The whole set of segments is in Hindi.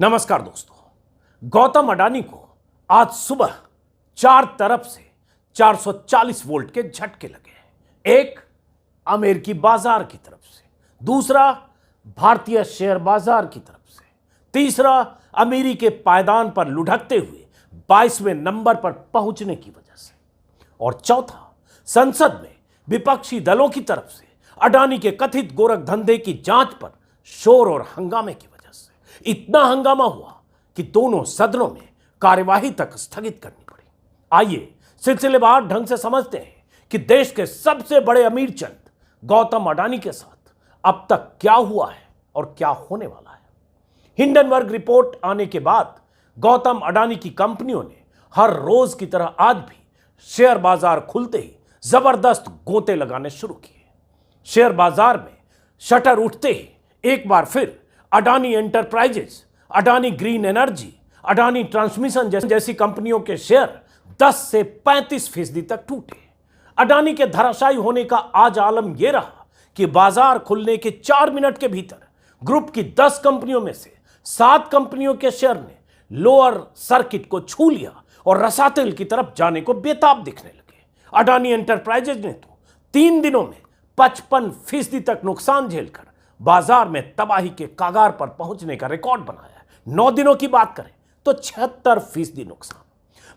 नमस्कार दोस्तों। गौतम अडानी को आज सुबह चार तरफ से 440 वोल्ट के झटके लगे। एक अमेरिकी बाजार की तरफ से, दूसरा भारतीय शेयर बाजार की तरफ से, तीसरा अमीरी के पायदान पर लुढ़कते हुए 22वें नंबर पर पहुंचने की वजह से, और चौथा संसद में विपक्षी दलों की तरफ से अडानी के कथित गोरख धंधे की जांच पर शोर और हंगामे की वजह से। इतना हंगामा हुआ कि दोनों सदनों में कार्यवाही तक स्थगित करनी पड़ी। आइए सिलसिलेवार ढंग से समझते हैं कि देश के सबसे बड़े अमीर चंद गौतम अडानी के साथ अब तक क्या हुआ है और क्या होने वाला है। हिंडनबर्ग रिपोर्ट आने के बाद गौतम अडानी की कंपनियों ने हर रोज की तरह आज भी शेयर बाजार खुलते ही जबरदस्त गोते लगाने शुरू किए। शेयर बाजार में शटर उठते ही एक बार फिर Adani enterprises, Adani green energy, Adani transmission जैसी कंपनियों के शेयर 10 से 35% तक टूटे। अडानी के धराशायी होने का आज आलम यह रहा कि बाजार खुलने के 4 मिनट के भीतर ग्रुप की 10 कंपनियों में से 7 कंपनियों के शेयर ने लोअर सर्किट को छू लिया और रसातल की तरफ जाने को बेताब दिखने लगे। अडानी एंटरप्राइजेज ने तो 3 दिनों में 55% तक नुकसान झेलकर बाजार में तबाही के कागार पर पहुंचने का रिकॉर्ड बनाया है। 9 दिनों की बात करें तो 76% नुकसान।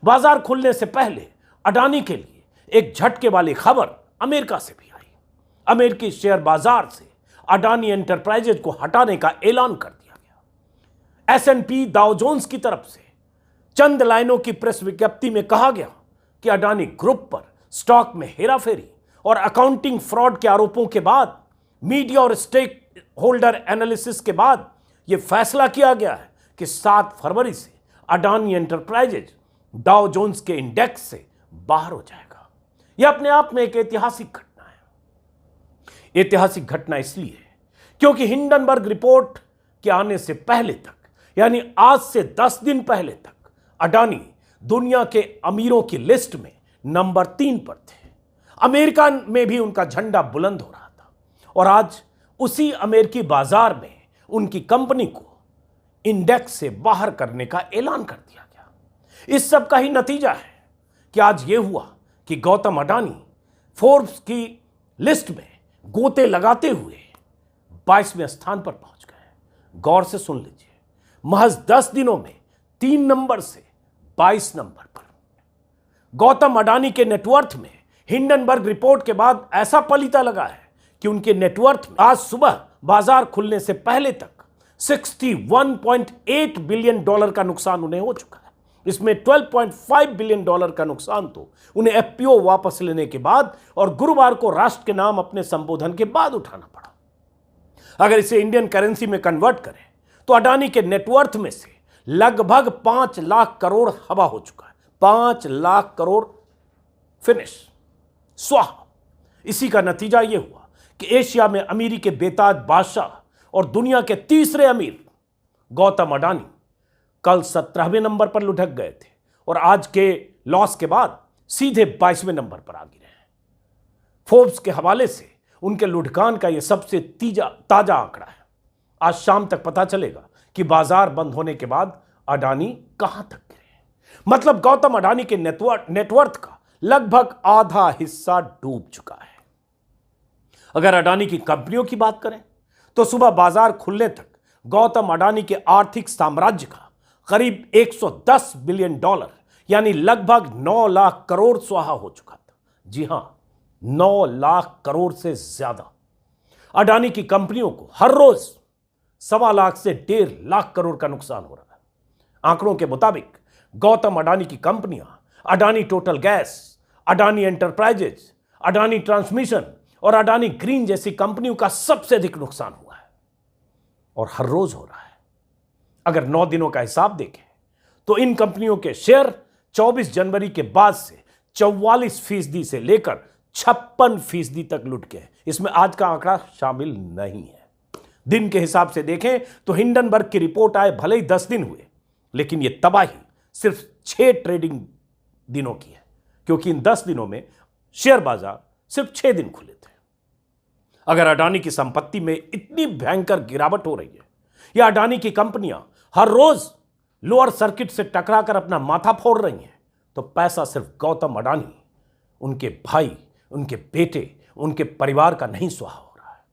बाजार खुलने से पहले अडानी के लिए एक झटके वाली खबर अमेरिका से भी आई। अमेरिकी शेयर बाजार से अडानी एंटरप्राइजेज को हटाने का ऐलान कर दिया गया। S&P डाउ जोन्स की तरफ से चंद लाइनों की प्रेस विज्ञप्ति में कहा गया कि अडानी ग्रुप पर स्टॉक में हेराफेरी और अकाउंटिंग फ्रॉड के आरोपों के बाद, मीडिया और स्टेक होल्डर एनालिसिस के बाद यह फैसला किया गया है कि 7 फरवरी से अडानी एंटरप्राइजेज डाउ जोन्स के इंडेक्स से बाहर हो जाएगा। यह अपने आप में एक ऐतिहासिक घटना है। ऐतिहासिक घटना इसलिए है क्योंकि हिंडनबर्ग रिपोर्ट के आने से पहले तक, यानी आज से 10 दिन पहले तक, अडानी दुनिया के अमीरों की लिस्ट में नंबर 3 पर थे। अमेरिका में भी उनका झंडा बुलंद हो रहा था और आज उसी अमेरिकी बाजार में उनकी कंपनी को इंडेक्स से बाहर करने का ऐलान कर दिया गया। इस सब का ही नतीजा है कि आज यह हुआ कि गौतम अडानी फोर्ब्स की लिस्ट में गोते लगाते हुए 22वें स्थान पर पहुंच गए। गौर से सुन लीजिए, महज 10 दिनों में 3 नंबर से 22 नंबर पर। गौतम अडानी के नेटवर्थ में हिंडनबर्ग रिपोर्ट के बाद ऐसा पलीता लगा है कि उनके नेटवर्थ में आज सुबह बाजार खुलने से पहले तक $61.8 बिलियन का नुकसान उन्हें हो चुका है। इसमें $12.5 बिलियन का नुकसान तो उन्हें एफपीओ वापस लेने के बाद और गुरुवार को राष्ट्र के नाम अपने संबोधन के बाद उठाना पड़ा। अगर इसे इंडियन करेंसी में कन्वर्ट करें तो अडानी के नेटवर्थ में से लगभग 5 लाख करोड़ हवा हो चुका है। 5 लाख करोड़ फिनिश, स्वाहा। इसी का नतीजा यह हुआ कि एशिया में अमीरी के बेताज बादशाह और दुनिया के तीसरे अमीर गौतम अडानी कल 17वें नंबर पर लुढ़क गए थे और आज के लॉस के बाद सीधे 22वें नंबर पर आ गिरे हैं। फोर्ब्स के हवाले से उनके लुढ़कान का यह सबसे ताजा आंकड़ा है। आज शाम तक पता चलेगा कि बाजार बंद होने के बाद अडानी कहां तक गिरे। मतलब गौतम अडानी के नेटवर्थ का लगभग आधा हिस्सा डूब चुका है। अगर अडानी की कंपनियों की बात करें तो सुबह बाजार खुलने तक गौतम अडानी के आर्थिक साम्राज्य का करीब $110 बिलियन यानी लगभग 9 लाख करोड़ स्वाहा हो चुका था। जी हां, 9 लाख करोड़ से ज्यादा। अडानी की कंपनियों को हर रोज 1.25 लाख से 1.5 लाख करोड़ का नुकसान हो रहा है। आंकड़ों के मुताबिक गौतम अडानी की कंपनियां Adani total gas, Adani enterprises, Adani transmission और अडानी ग्रीन जैसी कंपनियों का सबसे अधिक नुकसान हुआ है और हर रोज हो रहा है। अगर 9 दिनों का हिसाब देखें तो इन कंपनियों के शेयर 24 जनवरी के बाद से 44% से लेकर 56% तक लुढ़ गए। इसमें आज का आंकड़ा शामिल नहीं है। दिन के हिसाब से देखें तो हिंडनबर्ग की रिपोर्ट आए भले ही 10 दिन हुए, लेकिन यह तबाही सिर्फ 6 ट्रेडिंग दिनों की है, क्योंकि इन 10 दिनों में शेयर बाजार सिर्फ 6 दिन खुले थे। अगर अडानी की संपत्ति में इतनी भयंकर गिरावट हो रही है या अडानी की कंपनियां हर रोज लोअर सर्किट से टकराकर अपना माथा फोड़ रही हैं, तो पैसा सिर्फ गौतम अडानी, उनके भाई, उनके बेटे, उनके परिवार का नहीं सुहा हो रहा है।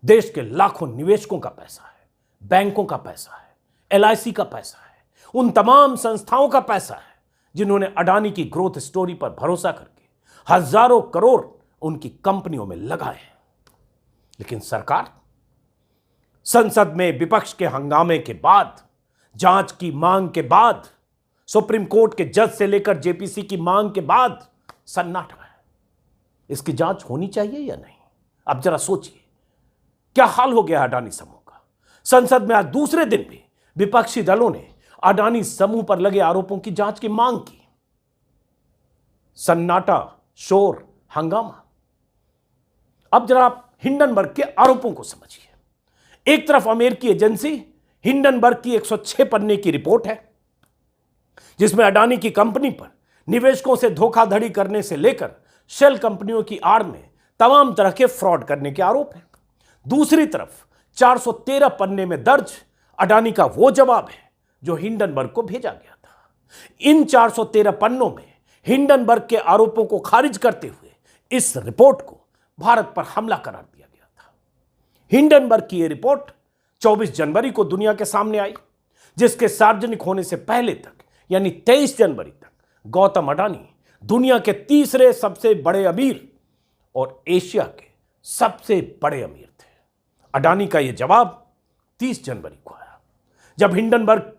देश के लाखों निवेशकों का पैसा है, बैंकों का पैसा है, LIC का पैसा है, उन तमाम संस्थाओं का पैसा है जिन्होंने अडानी की ग्रोथ स्टोरी पर भरोसा करके हजारों करोड़ उनकी कंपनियों में लगाए हैं। लेकिन सरकार संसद में विपक्ष के हंगामे के बाद, जांच की मांग के बाद, सुप्रीम कोर्ट के जज से लेकर JPC की मांग के बाद सन्नाटा है। इसकी जांच होनी चाहिए या नहीं? अब जरा सोचिए क्या हाल हो गया अडानी समूह का। संसद में आज दूसरे दिन भी विपक्षी दलों ने अडानी समूह पर लगे आरोपों की जांच की मांग की। सन्नाटा, शोर, हंगामा। अब जरा आप हिंडनबर्ग के आरोपों को समझिए। एक तरफ अमेरिकी एजेंसी हिंडनबर्ग की 106 पन्ने की रिपोर्ट है जिसमें अडानी की कंपनी पर निवेशकों से धोखाधड़ी करने से लेकर शेल कंपनियों की आड़ में तमाम तरह के फ्रॉड करने के आरोप हैं। दूसरी तरफ 413 पन्ने में दर्ज अडानी का वो जवाब है जो हिंडनबर्ग को भेजा गया था। इन 413 पन्नों में हिंडनबर्ग के आरोपों को खारिज करते हुए इस रिपोर्ट को भारत पर हमला करार दिया गया था। हिंडनबर्ग की यह रिपोर्ट 24 जनवरी को दुनिया के सामने आई, जिसके सार्वजनिक होने से पहले तक यानी 23 जनवरी तक गौतम अडानी दुनिया के तीसरे सबसे बड़े अमीर और एशिया के सबसे बड़े अमीर थे। अडानी का यह जवाब 30 जनवरी को आया, जब हिंडनबर्ग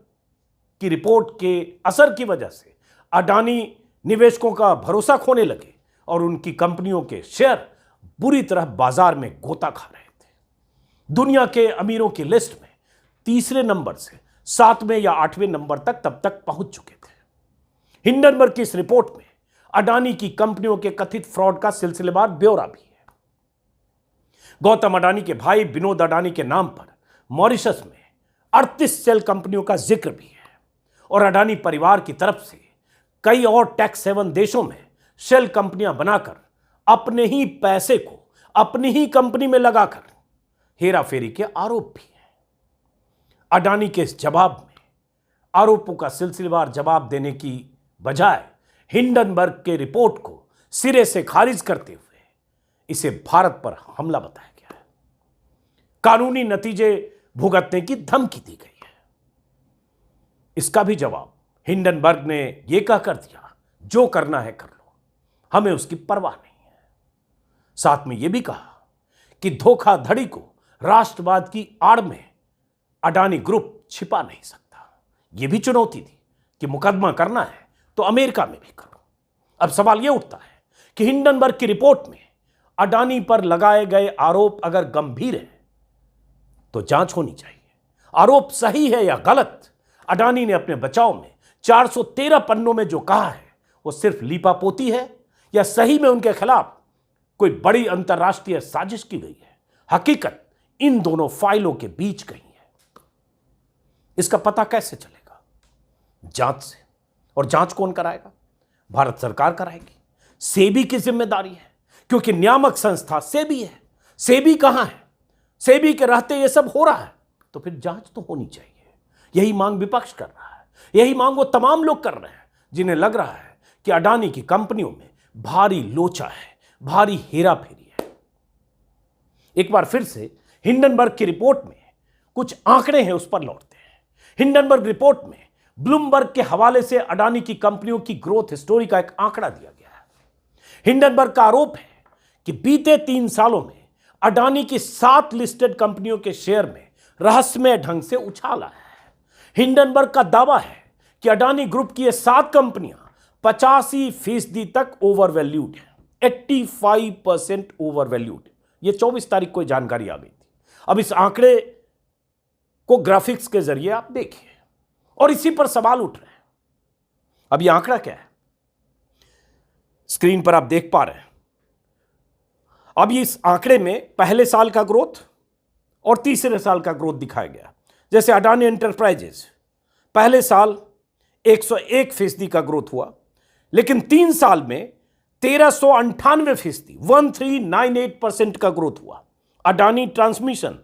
की रिपोर्ट के असर की वजह से अडानी निवेशकों का भरोसा खोने लगे और उनकी कंपनियों के शेयर बुरी तरह बाजार में गोता खा रहे थे। दुनिया के अमीरों की लिस्ट में तीसरे नंबर से 7वें या 8वें नंबर तक तब तक पहुंच चुके थे। हिंडनबर्ग की इस रिपोर्ट में अडानी की कंपनियों के कथित फ्रॉड का सिलसिलेवार ब्यौरा भी है। गौतम अडानी के भाई विनोद अडानी के नाम पर मॉरिशस में 38 सेल कंपनियों का जिक्र भी है और अडानी परिवार की तरफ से कई और टैक्स हेवन देशों में शेल कंपनियां बनाकर अपने ही पैसे को अपनी ही कंपनी में लगाकर हेराफेरी के आरोप भी हैं। अडानी के इस जवाब में आरोपों का सिलसिलेवार जवाब देने की बजाय हिंडनबर्ग के रिपोर्ट को सिरे से खारिज करते हुए इसे भारत पर हमला बताया गया है। कानूनी नतीजे भुगतने की धमकी दी गई है। इसका भी जवाब हिंडनबर्ग ने यह कहकर दिया, जो करना है कर लो, हमें उसकी परवाह नहीं है। साथ में यह भी कहा कि धोखाधड़ी को राष्ट्रवाद की आड़ में अडानी ग्रुप छिपा नहीं सकता। यह भी चुनौती दी कि मुकदमा करना है तो अमेरिका में भी करो। अब सवाल यह उठता है कि हिंडनबर्ग की रिपोर्ट में अडानी पर लगाए गए आरोप अगर गंभीर है तो जांच होनी चाहिए। आरोप सही है या गलत, अडानी ने अपने बचाव में 413 पन्नों में जो कहा है वो सिर्फ लीपापोती है या सही में उनके खिलाफ कोई बड़ी अंतर्राष्ट्रीय साजिश की गई है। हकीकत इन दोनों फाइलों के बीच कहीं है। इसका पता कैसे चलेगा? जांच से। और जांच कौन कराएगा? भारत सरकार कराएगी। सेबी की जिम्मेदारी है, क्योंकि नियामक संस्था सेबी है। सेबी कहां है? सेबी के रहते यह सब हो रहा है, तो फिर जांच तो होनी चाहिए। यही मांग विपक्ष कर रहा है, यही मांग वो तमाम लोग कर रहे हैं जिन्हें लग रहा है कि अडानी की कंपनियों में भारी लोचा है, भारी हेराफेरी है। एक बार फिर से हिंडनबर्ग की रिपोर्ट में कुछ आंकड़े हैं, उस पर लौटते हैं। हिंडनबर्ग रिपोर्ट में ब्लूमबर्ग के हवाले से अडानी की कंपनियों की ग्रोथ स्टोरी का एक आंकड़ा दिया गया है। हिंडनबर्ग का आरोप है कि बीते 3 सालों में अडानी की 7 लिस्टेड कंपनियों के शेयर में रहस्यमय ढंग से उछाल आया है। हिंडनबर्ग का दावा है कि अडानी ग्रुप की ये 7 कंपनियां 85% तक ओवरवैल्यूड है, 85% ओवरवैल्यूड। ये 24 तारीख को जानकारी आ गई थी। अब इस आंकड़े को ग्राफिक्स के जरिए आप देखिए और इसी पर सवाल उठ रहे हैं। अब यह आंकड़ा क्या है? स्क्रीन पर आप देख पा रहे हैं। अब इस आंकड़े में पहले साल का ग्रोथ और तीसरे साल का ग्रोथ दिखाया गया। जैसे अडानी एंटरप्राइजेज पहले साल 101% का ग्रोथ हुआ, लेकिन 3 साल में 1398%, 1398% का ग्रोथ हुआ। अडानी ट्रांसमिशन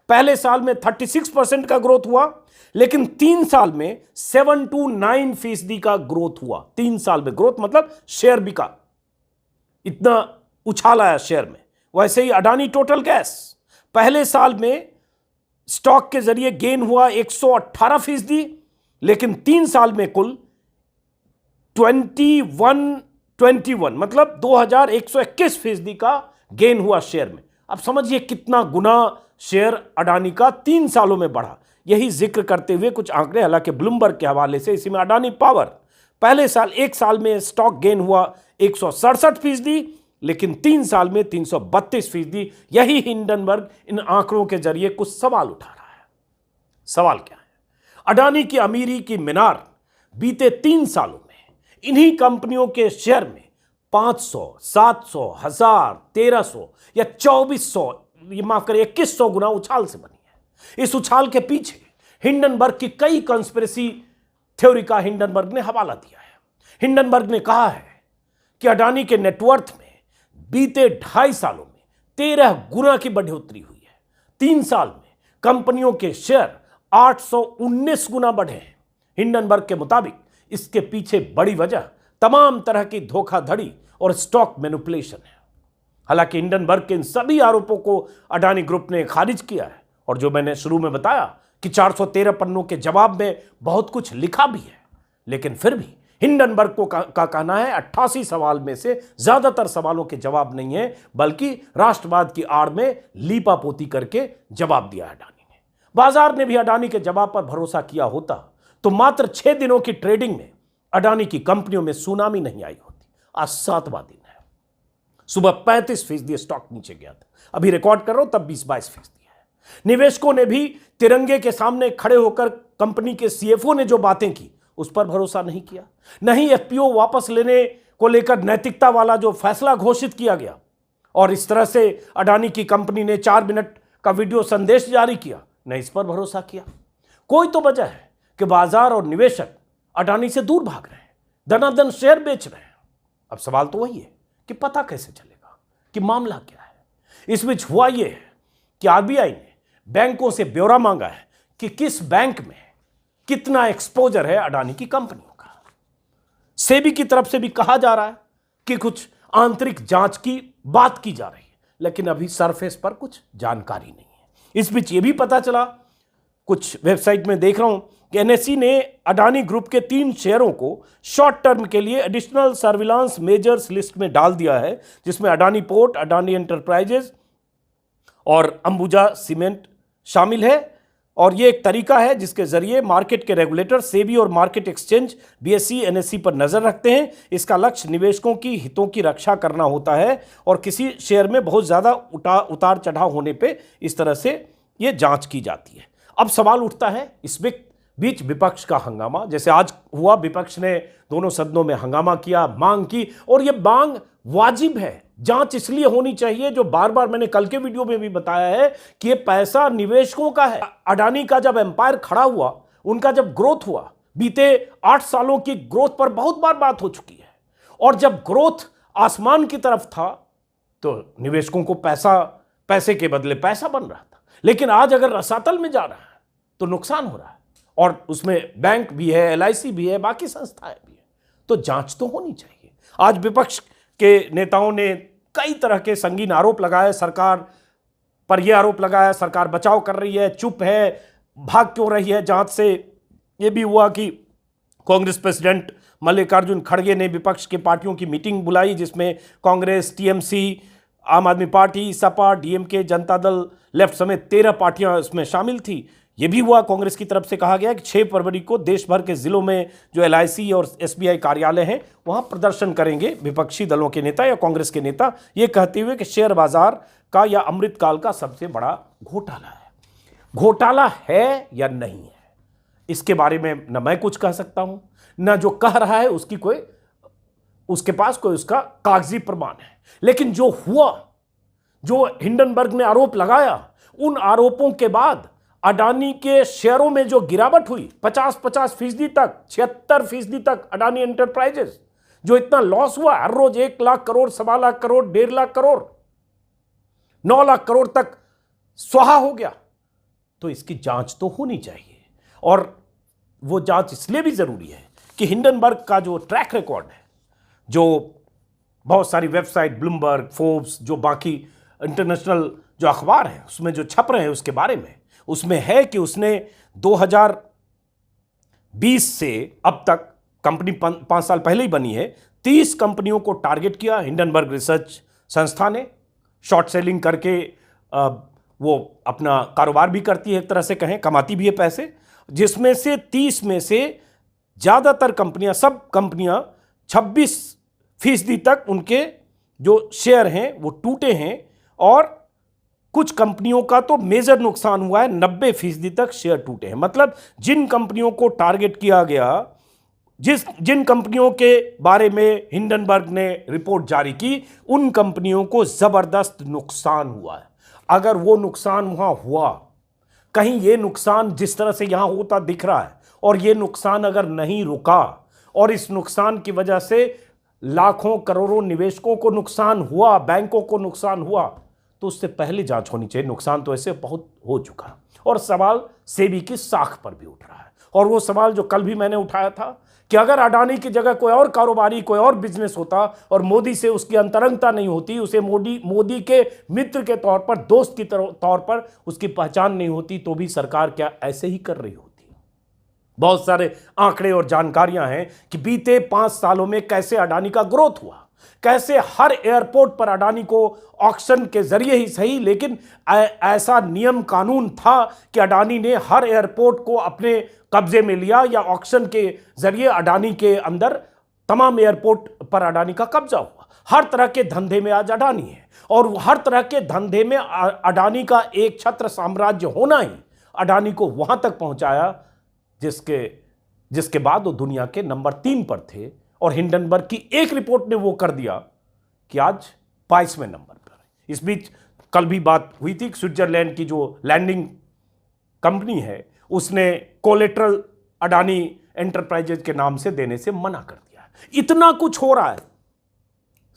पहले साल में 36% का ग्रोथ हुआ, लेकिन 3 साल में 7 to 9% का ग्रोथ हुआ। 3 साल में ग्रोथ मतलब शेयर बिका, इतना उछाल आया शेयर में। वैसे ही अडानी टोटल गैस, पहले साल में स्टॉक के जरिए गेन हुआ 118%, लेकिन 3 साल में कुल 21 मतलब 2121% का गेन हुआ शेयर में। अब समझिए कितना गुना शेयर अडानी का 3 सालों में बढ़ा। यही जिक्र करते हुए कुछ आंकड़े, हालांकि ब्लूमबर्ग के हवाले से, इसी में अडानी पावर पहले साल 1 साल में स्टॉक गेन हुआ 167%, लेकिन 3 साल में 332%। यही हिंडनबर्ग इन आंकड़ों के जरिए कुछ सवाल उठा रहा है। सवाल क्या है? अडानी की अमीरी की मीनार बीते 3 सालों में इन्हीं कंपनियों के शेयर में 500, 700, 1000, 1300 या 2400, ये माफ करें 2100 गुना उछाल से बनी है। इस उछाल के पीछे हिंडनबर्ग की कई कॉन्स्पिरेसी थ्योरी का हिंडनबर्ग ने हवाला दिया है। हिंडनबर्ग ने कहा है कि अडानी के नेटवर्थ में बीते 2.5 सालों में 13 गुना की बढ़ोतरी हुई है। 3 साल में कंपनियों के शेयर 819 गुना बढ़े हैं। हिंडनबर्ग के मुताबिक इसके पीछे बड़ी वजह तमाम तरह की धोखाधड़ी और स्टॉक मैनिपुलेशन है। हालांकि हिंडनबर्ग के इन सभी आरोपों को अडानी ग्रुप ने खारिज किया है, और जो मैंने शुरू में बताया कि 413 पन्नों के जवाब में बहुत कुछ लिखा भी है, लेकिन फिर भी हिंडनबर्ग का कहना है 88 सवाल में से ज्यादातर सवालों के जवाब नहीं है, बल्कि राष्ट्रवाद की आड़ में लीपापोती करके जवाब दिया अडानी ने। बाजार ने भी अडानी के जवाब पर भरोसा किया होता तो मात्र 6 दिनों की ट्रेडिंग में अडानी की कंपनियों में सुनामी नहीं आई होती। आज 7वां दिन है। सुबह 35% स्टॉक नीचे गया था, अभी रिकॉर्ड कर रहा हूं तब 20-22% है। निवेशकों ने भी तिरंगे के सामने खड़े होकर कंपनी के सीएफओ ने जो बातें की उस पर भरोसा नहीं किया। नहीं एफपीओ वापस लेने को लेकर नैतिकता वाला जो फैसला घोषित किया गया, और इस तरह से अडानी की कंपनी ने 4 मिनट का वीडियो संदेश जारी किया, नहीं इस पर भरोसा किया। कोई तो वजह है कि बाजार और निवेशक अडानी से दूर भाग रहे हैं, दनादन शेयर बेच रहे हैं। अब सवाल तो वही है कि पता कैसे चलेगा कि मामला क्या है। इस बीच हुआ यह है कि आरबीआई ने बैंकों से ब्यौरा मांगा है कि किस बैंक में कितना एक्सपोजर है अडानी की कंपनियों का। सेबी की तरफ से भी कहा जा रहा है कि कुछ आंतरिक जांच की बात की जा रही है, लेकिन अभी सरफेस पर कुछ जानकारी नहीं है। इस बीच यह भी पता चला, कुछ वेबसाइट में देख रहा हूं कि एनएसई ने अडानी ग्रुप के 3 शेयरों को शॉर्ट टर्म के लिए एडिशनल सर्विलांस मेजर्स लिस्ट में डाल दिया है, जिसमें अडानी पोर्ट, अडानी एंटरप्राइजेज और अंबुजा सीमेंट शामिल है। और ये एक तरीका है जिसके जरिए मार्केट के रेगुलेटर सेबी और मार्केट एक्सचेंज बीएसई एनएसई पर नजर रखते हैं। इसका लक्ष्य निवेशकों की हितों की रक्षा करना होता है, और किसी शेयर में बहुत ज्यादा उतार चढ़ाव होने पे इस तरह से ये जांच की जाती है। अब सवाल उठता है इस बीच विपक्ष का हंगामा, जैसे आज हुआ, विपक्ष ने दोनों सदनों में हंगामा किया, मांग की, और यह मांग वाजिब है। जांच इसलिए होनी चाहिए, जो बार बार मैंने कल के वीडियो में भी बताया है कि यह पैसा निवेशकों का है। अडानी का जब एम्पायर खड़ा हुआ, उनका जब ग्रोथ हुआ, बीते 8 सालों की ग्रोथ पर बहुत बार बात हो चुकी है, और जब ग्रोथ आसमान की तरफ था तो निवेशकों को पैसे के बदले पैसा बन रहा था। लेकिन आज अगर रसातल में जा रहा है तो नुकसान हो रहा है, और उसमें बैंक भी है, एलआईसी भी है, बाकी संस्थाएं भी है। तो जांच तो होनी चाहिए। आज विपक्ष के नेताओं ने कई तरह के संगीन आरोप लगाए, सरकार पर यह आरोप लगाया सरकार बचाव कर रही है, चुप है, भाग क्यों रही है जांच से। यह भी हुआ कि कांग्रेस प्रेसिडेंट मल्लिकार्जुन खड़गे ने विपक्ष की पार्टियों की मीटिंग बुलाई, जिसमें कांग्रेस, टीएमसी, आम आदमी party, Sapa, DMK, Janata Dal, left समेत 13 पार्टियां इसमें शामिल थी। यह भी हुआ, कांग्रेस की तरफ से कहा गया कि 6 फरवरी को देश भर के जिलों में जो एलआईसी और एसबीआई कार्यालय हैं वहां प्रदर्शन करेंगे विपक्षी दलों के नेता या कांग्रेस के नेता, ये कहते हुए कि शेयर बाजार का या अमृतकाल का सबसे बड़ा घोटाला है। घोटाला है या नहीं है, इसके बारे में न मैं कुछ कह सकता हूं, न जो कह रहा है उसके पास कोई उसका कागजी प्रमाण है। लेकिन जो हुआ, जो हिंडनबर्ग ने आरोप लगाया, उन आरोपों के बाद अडानी के शेयरों में जो गिरावट हुई 50% तक, 76% तक, अडानी एंटरप्राइजेस जो इतना लॉस हुआ, हर रोज 1 लाख करोड़, 1.25 लाख करोड़, 1.5 लाख करोड़, 9 लाख करोड़ तक स्वाहा हो गया। तो इसकी जांच तो होनी चाहिए। और वो जांच इसलिए भी ज़रूरी है कि हिंडनबर्ग का जो ट्रैक रिकॉर्ड है, जो बहुत सारी वेबसाइट, ब्लूमबर्ग, फोर्ब्स, जो बाकी इंटरनेशनल जो अखबार हैं उसमें जो छप रहे हैं उसके बारे में, उसमें है कि उसने 2020 से अब तक, कंपनी 5 साल पहले ही बनी है, 30 कंपनियों को टारगेट किया। हिंडनबर्ग रिसर्च संस्था ने शॉर्ट सेलिंग करके वो अपना कारोबार भी करती है, एक तरह से कहें कमाती भी है पैसे, जिसमें से 30 में से ज़्यादातर कंपनियां, सब कंपनियां 26% तक उनके जो शेयर हैं वो टूटे हैं, और कुछ कंपनियों का तो मेजर नुकसान हुआ है, 90% तक शेयर टूटे हैं। मतलब जिन कंपनियों को टारगेट किया गया, जिन कंपनियों के बारे में हिंडनबर्ग ने रिपोर्ट जारी की, उन कंपनियों को जबरदस्त नुकसान हुआ है। अगर वो नुकसान वहां हुआ, कहीं ये नुकसान जिस तरह से यहां होता दिख रहा है, और ये नुकसान अगर नहीं रुका और इस नुकसान की वजह से लाखों करोड़ों निवेशकों को नुकसान हुआ, बैंकों को नुकसान हुआ, तो उससे पहले जांच होनी चाहिए। नुकसान तो ऐसे बहुत हो चुका, और सवाल सेबी की साख पर भी उठ रहा है। और वो सवाल जो कल भी मैंने उठाया था कि अगर अडानी की जगह कोई और कारोबारी, कोई और बिजनेस होता और मोदी से उसकी अंतरंगता नहीं होती, उसे मोदी के मित्र के तौर पर, दोस्त की तौर पर उसकी पहचान नहीं होती, तो भी सरकार क्या ऐसे ही कर रही होती? बहुत सारे आंकड़े और जानकारियां हैं कि बीते 5 सालों में कैसे अडानी का ग्रोथ हुआ, कैसे हर एयरपोर्ट पर अडानी को ऑक्शन के जरिए ही सही, लेकिन ऐसा नियम कानून था कि अडानी ने हर एयरपोर्ट को अपने कब्जे में लिया, या ऑक्शन के जरिए अडानी के अंदर तमाम एयरपोर्ट पर अडानी का कब्जा हुआ। हर तरह के धंधे में आज अडानी है, और हर तरह के धंधे में अडानी का एक छत्र साम्राज्य होना ही अडानी को वहां तक पहुंचाया जिसके बाद वो दुनिया के नंबर 3 पर थे। और हिंडनबर्ग की एक रिपोर्ट ने वो कर दिया कि आज 22वें नंबर पर है। इस बीच कल भी बात हुई थी, स्विट्जरलैंड की जो लैंडिंग कंपनी है उसने कोलेट्रल अडानी एंटरप्राइजेज के नाम से देने से मना कर दिया है। इतना कुछ हो रहा है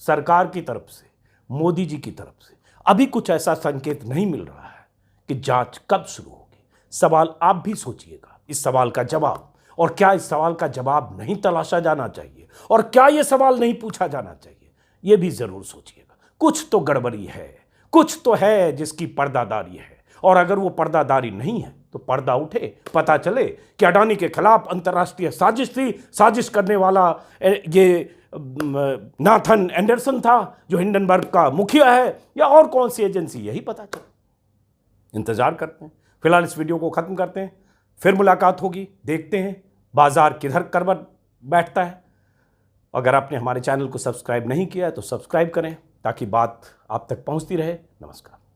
सरकार की तरफ से, मोदी जी की तरफ से, अभी कुछ ऐसा संकेत नहीं मिल रहा है कि जांच कब शुरू होगी। सवाल आप भी सोचिएगा, इस सवाल का जवाब, और क्या इस सवाल का जवाब नहीं तलाशा जाना चाहिए, और क्या यह सवाल नहीं पूछा जाना चाहिए, यह भी जरूर सोचिएगा। कुछ तो गड़बड़ी है, कुछ तो है जिसकी पर्दादारी है, और अगर वो पर्दादारी नहीं है तो पर्दा उठे, पता चले कि अडानी के खिलाफ अंतर्राष्ट्रीय साजिश थी, साजिश करने वाला ये नाथन एंडरसन था जो हिंडनबर्ग का मुखिया है, या और कौन सी एजेंसी, यही पता चले। इंतजार करते हैं। फिलहाल इस वीडियो को खत्म करते हैं, फिर मुलाकात होगी, देखते हैं बाजार किधर करवट बैठता है। अगर आपने हमारे चैनल को सब्सक्राइब नहीं किया है तो सब्सक्राइब करें, ताकि बात आप तक पहुंचती रहे। नमस्कार।